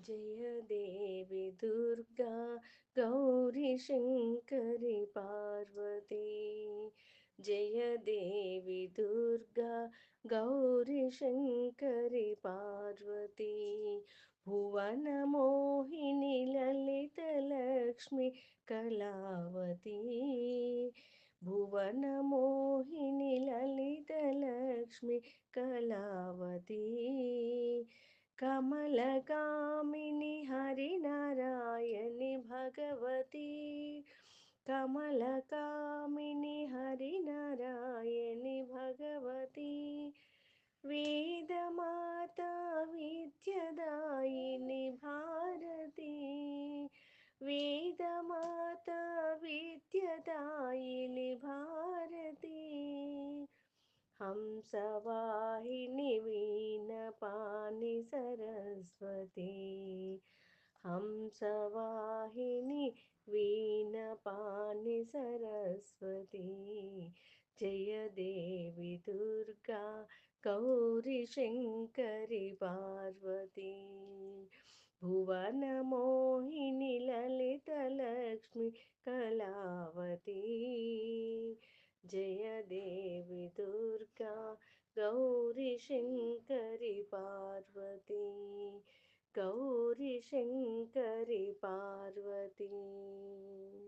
जय देवी दुर्गा गौरी शङ्करि पार्वती। जय देवी दुर्गा गौरी शङ्करि पार्वती। भुवनमोहिनी ललितलक्ष्मी कलावती। भुवनमोहिनी ललितलक्ष्मी कलावती। कमलकामिनी हरिनारायणि भगवती। कमलकामिनी हरिनारायणि भगवती। वेदमाता विद्यादायिनी भारती। वेदमाता विद्यादायिनी भारती। हंसवाहिनी वीणपाणि सरस्वती। हंसवाहिनी वीणपाणि सरस्वती। जय देवी दुर्गा गौरी शङ्करि पार्वती। भुवनमोहिनी ललितलक्ष्मी कलावती। जय देवी दुर्गा गौरी शङ्करि पार्वती। गौरी शङ्करि पार्वती।